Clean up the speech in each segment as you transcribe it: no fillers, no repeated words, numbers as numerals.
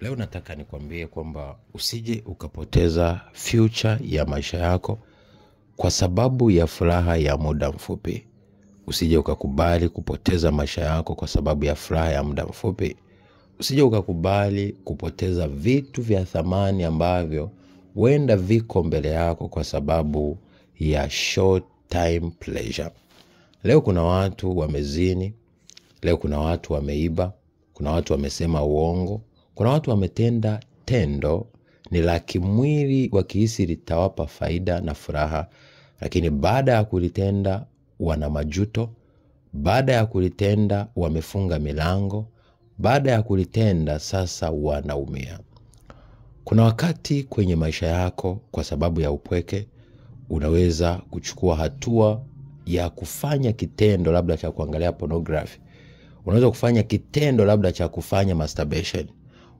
Leo nataka nikwambie kwamba usije ukapoteza future ya maisha yako kwa sababu ya furaha ya muda mfupi. Usije ukakubali kupoteza maisha yako kwa sababu ya furaha ya muda mfupi. Usije ukakubali kupoteza vitu vya thamani ambavyo huenda viko mbele yako kwa sababu ya short time pleasure. Leo kuna watu wamezini, leo kuna watu wameiba, kuna watu wamesema uongo, kuna watu wametenda tendo ni la kimwili wakihisi litawapa faida na furaha, lakini baada ya kulitenda wana majuto, baada ya kulitenda wamefunga milango, baada ya kulitenda sasa wanaumia. Kuna wakati kwenye maisha yako kwa sababu ya upweke unaweza kuchukua hatua ya kufanya kitendo labda cha kuangalia pornography. Unaweza kufanya kitendo labda cha kufanya masturbation.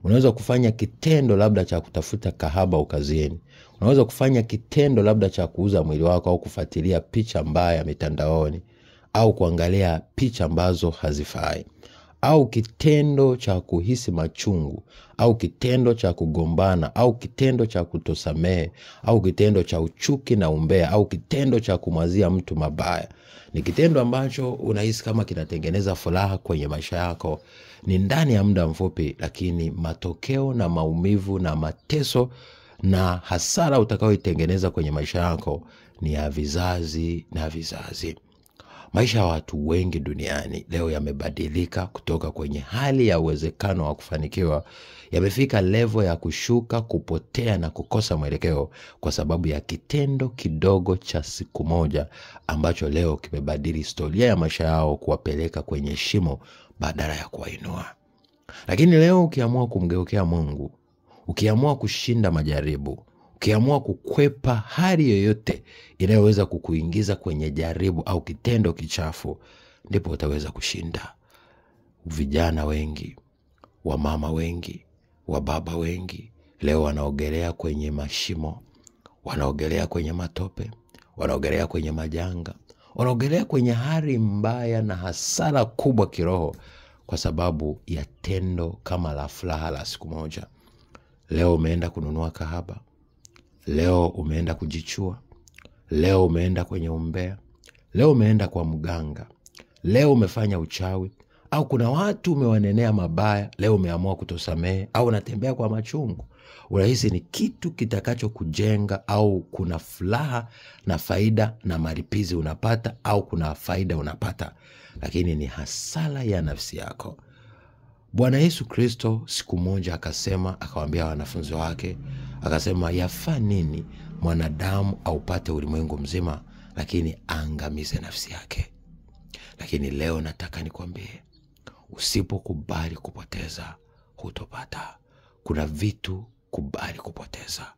Unaweza kufanya kitendo labda cha kutafuta kahaba ukazini. Unaweza kufanya kitendo labda cha kuuza mwili wako au kufuatilia picha mbaya mitandaoni au kuangalia picha ambazo hazifai. Au kitendo cha kuhisi machungu, au kitendo cha kugombana, au kitendo cha kutosamehe, au kitendo cha uchuki na umbea, au kitendo cha kumwazia mtu mabaya. Ni kitendo ambacho unahisi kama kinatengeneza furaha kwenye maisha yako. Ni ndani ya muda mfupi, lakini matokeo na maumivu na mateso na hasara utakayoitengeneza kwenye maisha yako ni ya vizazi na vizazi. Maisha ya watu wengi duniani leo yamebadilika kutoka kwenye hali ya uwezekano wa kufanikiwa, yamefika level ya kushuka, kupotea na kukosa mwelekeo kwa sababu ya kitendo kidogo cha siku moja ambacho leo kimebadili historia ya maisha yao kuwapeleka kwenye shimo badala ya kuwainua. Lakini leo ukiamua kumgeukea Mungu, ukiamua kushinda majaribu, ukiamua kukwepa hali yoyote inayoweza kukuingiza kwenye jaribu au kitendo kichafu, ndipo utaweza kushinda. Vijana wengi, wamama wengi, wababa wengi leo wanaogelea kwenye mashimo, wanaogelea kwenye matope, wanaogelea kwenye majanga, wanaogelea kwenye hali mbaya na hasara kubwa kiroho kwa sababu ya tendo kama la furaha la siku moja. Leo umeenda kununua kahaba, leo umeenda kujichua, leo umeenda kwenye umbea, leo umeenda kwa mganga, leo umefanya uchawi, au kuna watu umewanenea mabaya, leo umeamua kutosamehe, au unatembea kwa machungu. Unahisi ni kitu kitakacho kujenga, au kuna furaha na faida na malipizi unapata, au kuna faida unapata, lakini ni hasara ya nafsi yako. Bwana Yesu Kristo siku moja akasema, akawaambia wanafunzi wake, akasema yafaa nini mwanadamu aupate ulimwengu mzima lakini aangamize nafsi yake? Lakini leo nataka nikwambie, usipokubali kupoteza hutopata. Kuna vitu kubali kupoteza.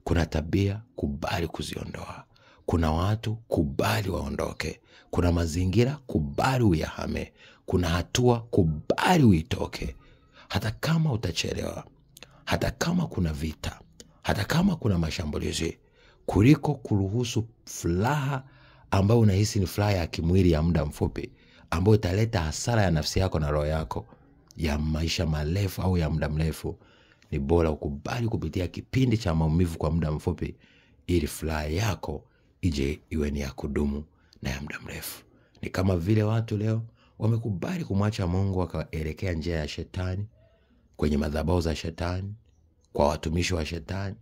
Kuna tabia kubali kuziondoa. Kuna watu kubali waondoke. Kuna mazingira kubali uyahame. Kuna hatua kubali uitoke. Hata kama utachelewa, hata kama kuna vita, hata kama kuna mashambulizi, kuliko kuruhusu furaha ambayo unahisi ni furaha ya kimwili ya muda mfupi ambayo italeta hasara ya nafsi yako na roho yako ya maisha marefu au ya muda mrefu. Ni bora ukubali kupitia kipindi cha maumivu kwa muda mfupi ili furaha yako ije iwe ni ya kudumu na ya muda mrefu. Ni kama vile watu leo wamekubali kumwacha Mungu wakaelekea njia ya shetani, kwenye madhabahu za shetani, kwa watumishi wa shetani,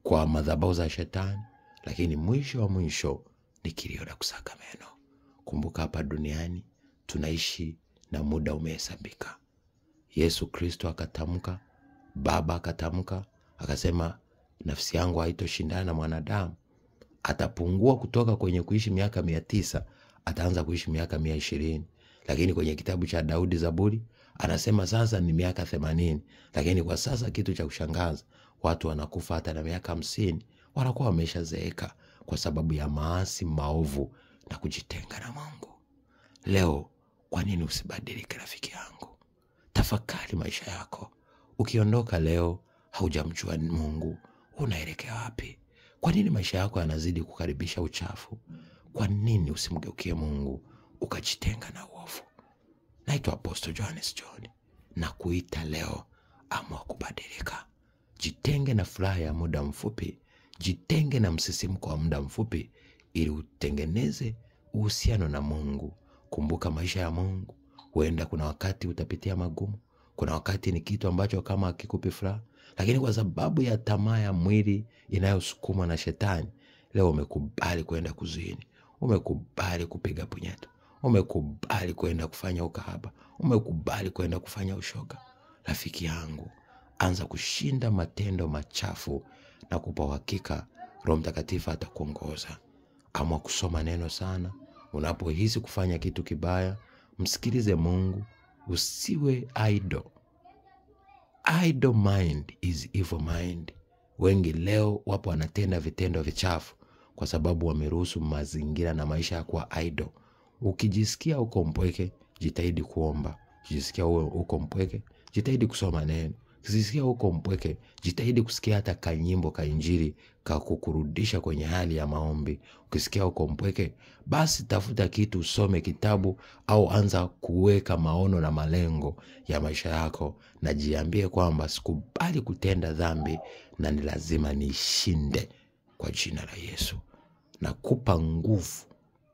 kwa madhabahu za shetani, lakini mwisho wa mwisho ni kilio na kusaga meno. Kumbuka hapa duniani tunaishi na muda umehesabika. Yesu Kristo akatamka, Baba akatamka, akasema nafsi yangu haitoshindana na mwanadamu. Atapungua kutoka kwenye kuishi miaka 900, ataanza kuishi miaka 120. Lakini kwenye kitabu cha Daudi Zaburi anasema sasa ni miaka 80. Lakini kwa sasa kitu cha kushangaza, watu wanakufa hata na miaka 50, wanakuwa wameshazeeka kwa sababu ya maasi maovu na kujitenga na Mungu. Leo kwa nini usibadilike rafiki yangu? Tafakari maisha yako. Ukiondoka leo haujamjua Mungu, unaelekea wapi? Kwa nini maisha yako yanazidi kukaribisha uchafu? Kwa nini usimgeukie Mungu ukajitenga na uovu? Naitwa Apostle Johannes John na kuita leo amua kubadilika. Jitenge na furaha ya muda mfupi, jitenge na msisimko wa muda mfupi ili utengeneze uhusiano na Mungu. Kumbuka maisha ya Mungu, huenda kuna wakati utapitia magumu, kuna wakati ni kitu ambacho kama hakikupi furaha, lakini kwa sababu ya tamaa ya mwili inayosukumwa na shetani, leo umekubali kwenda kuzini, umekubali kupiga punyeto, umekubali kwenda kufanya ukahaba, umekubali kwenda kufanya ushoga. Rafiki yangu, anza kushinda matendo machafu na kupa uhakika Roho Mtakatifu atakuongoza. Amua kusoma neno sana. Unapohisi kufanya kitu kibaya, msikilize Mungu, usiwe idle. Idle mind is evil mind. Wengi leo wapo wanatenda vitendo vichafu kwa sababu wameruhusu mazingira na maisha ya kuwa idle. Ukijisikia uko mpweke, jitahidi kuomba. Ukijisikia uko mpweke, jitahidi kusoma neno. Ukijisikia uko mpweke, jitahidi kusikia hata kanyimbo ka injili kakukurudisha kwenye hali ya maombi. Ukisikia uko mpweke, basi tafuta kitu, usome kitabu au anza kuweka maono na malengo ya maisha yako, na jiambie kwamba sikubali kutenda dhambi na ni lazima nishinde kwa jina la Yesu. Na kupa nguvu,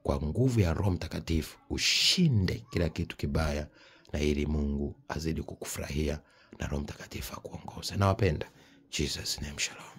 kwa nguvu ya Roho Mtakatifu ushinde kila kitu kibaya, na ili Mungu azidi kukufurahia na Roho Mtakatifu akuongoze. Nawapenda. Jesus name, shalom.